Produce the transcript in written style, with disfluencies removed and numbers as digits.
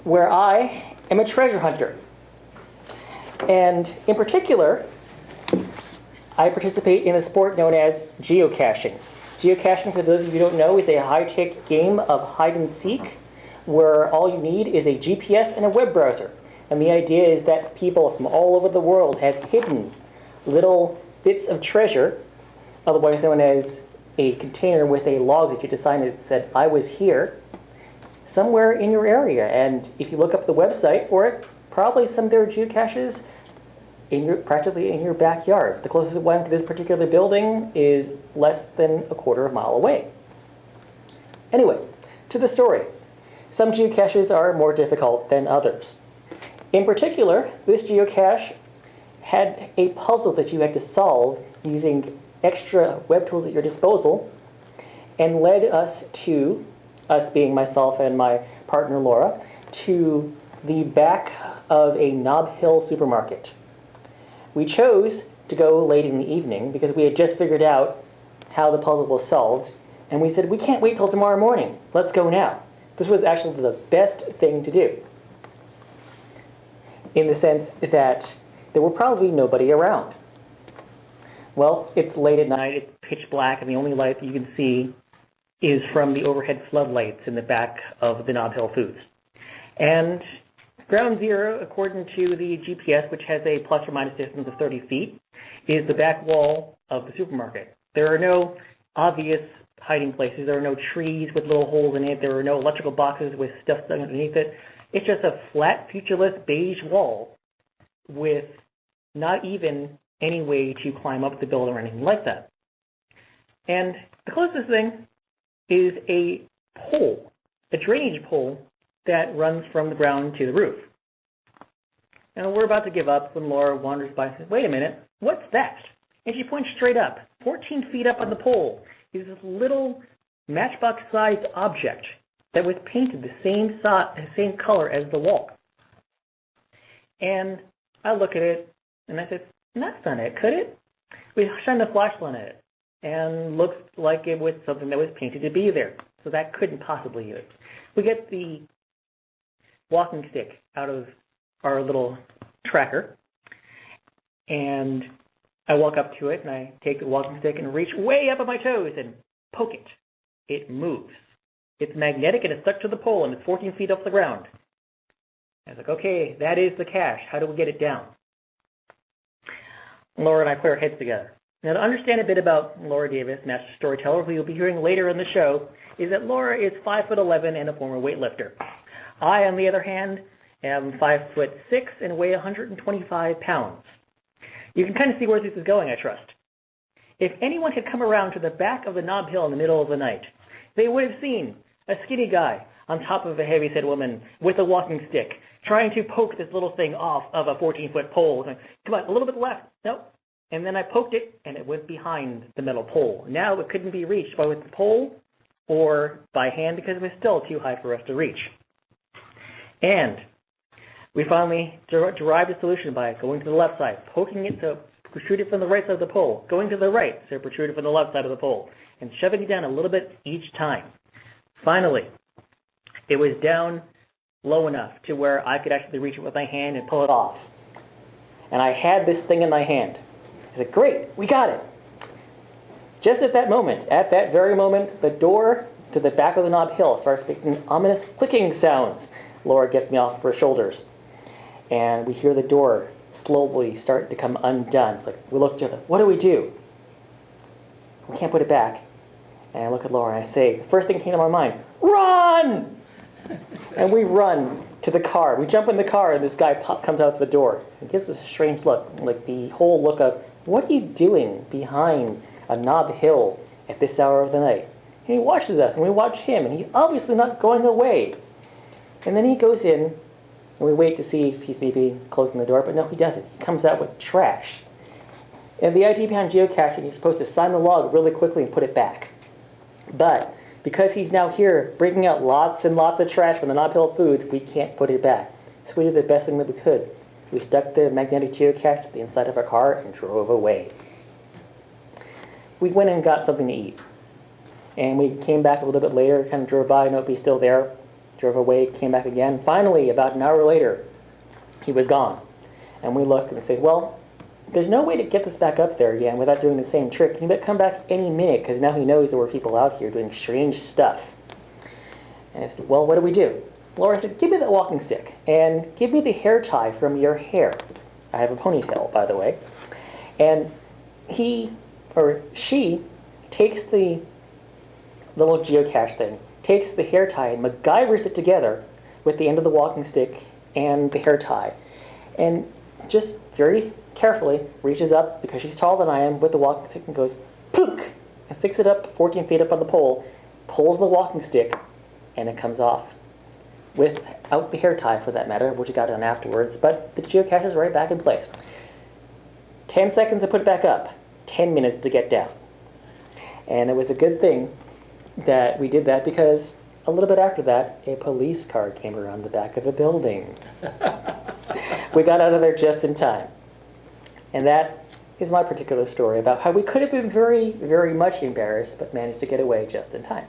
where I am a treasure hunter. And in particular, I participate in a sport known as geocaching. Geocaching, for those of you who don't know, is a high-tech game of hide and seek where all you need is a GPS and a web browser. And the idea is that people from all over the world have hidden little bits of treasure, otherwise known as a container with a log that you decided that said, I was here, somewhere in your area. And if you look up the website for it, probably some of their geocaches practically in your backyard. The closest one to this particular building is less than a quarter of a mile away. Anyway, to the story. Some geocaches are more difficult than others. In particular, this geocache had a puzzle that you had to solve using extra web tools at your disposal, and led us being myself and my partner Laura, to the back of a Nob Hill supermarket. We chose to go late in the evening because we had just figured out how the puzzle was solved, and we said, we can't wait till tomorrow morning. Let's go now. This was actually the best thing to do, in the sense that there were probably nobody around. Well, it's late at night, it's pitch black, and the only light that you can see is from the overhead floodlights in the back of the Nob Hill Foods. And ground zero, according to the GPS, which has a plus or minus distance of 30 feet, is the back wall of the supermarket. There are no obvious hiding places. There are no trees with little holes in it. There are no electrical boxes with stuff stuck underneath it. It's just a flat, featureless beige wall with not even any way to climb up the building or anything like that. And the closest thing is a pole, a drainage pole that runs from the ground to the roof. And we're about to give up when Laura wanders by and says, wait a minute, what's that? And she points straight up. 14 feet up on the pole is this little matchbox-sized object that was painted the same color as the wall. And I look at it, and I said, that's not it, could it? We shined a flashlight at it, and looks like it was something that was painted to be there. So that couldn't possibly be it. We get the walking stick out of our little tracker, and I walk up to it, and I take the walking stick and reach way up on my toes and poke it. It moves. It's magnetic, and it's stuck to the pole, and it's 14 feet off the ground. I was like, okay, that is the cache. How do we get it down? Laura and I put our heads together. Now, to understand a bit about Laura Davis, master storyteller, who you'll be hearing later in the show, is that Laura is 5'11" and a former weightlifter. I, on the other hand, am 5'6" and weigh 125 pounds. You can kind of see where this is going, I trust. If anyone had come around to the back of the Nob Hill in the middle of the night, they would have seen a skinny guy on top of a heavy-set woman with a walking stick trying to poke this little thing off of a 14-foot pole. Like, come on, a little bit left. Nope. And then I poked it, and it went behind the metal pole. Now it couldn't be reached by with the pole or by hand because it was still too high for us to reach. And we finally derived a solution by going to the left side, poking it to protrude it from the right side of the pole, going to the right so it protruded from the left side of the pole, and shoving it down a little bit each time. Finally, it was down low enough to where I could actually reach it with my hand and pull it off. And I had this thing in my hand. I said, great, we got it. Just at that moment, at that very moment, the door to the back of the Nob Hill starts making ominous clicking sounds. Laura gets me off her shoulders. And we hear the door slowly start to come undone. It's like, we look at each other, what do we do? We can't put it back. And I look at Laura and I say, the first thing that came to my mind, run! And we run to the car. We jump in the car and this guy comes out the door. He gives us a strange look, like the whole look of, what are you doing behind a Nob Hill at this hour of the night? And he watches us and we watch him and he's obviously not going away. And then he goes in and we wait to see if he's maybe closing the door, but no, he doesn't. He comes out with trash. And the idea behind geocaching, you're supposed to sign the log really quickly and put it back. But because he's now here bringing out lots and lots of trash from the Nob Hill Foods, we can't put it back. So we did the best thing that we could. We stuck the magnetic geocache to the inside of our car and drove away. We went and got something to eat. And we came back a little bit later, kind of drove by, nope, he's still there. drove away, came back again. Finally, about an hour later, he was gone. And we look and say, well, there's no way to get this back up there again without doing the same trick. He might come back any minute because now he knows there were people out here doing strange stuff. And I said, well, what do we do? Laura said, give me that walking stick and give me the hair tie from your hair. I have a ponytail, by the way. And he, or she, takes the little geocache thing, takes the hair tie and MacGyvers it together with the end of the walking stick and the hair tie. And just very carefully reaches up, because she's taller than I am, with the walking stick and goes, plunk, and sticks it up 14 feet up on the pole, pulls the walking stick, and it comes off. Without the hair tie, for that matter, which it got done afterwards, but the geocache is right back in place. 10 seconds to put it back up, 10 minutes to get down. And it was a good thing that we did that, because a little bit after that, a police car came around the back of the building. We got out of there just in time. And that is my particular story about how we could have been very, very much embarrassed, but managed to get away just in time.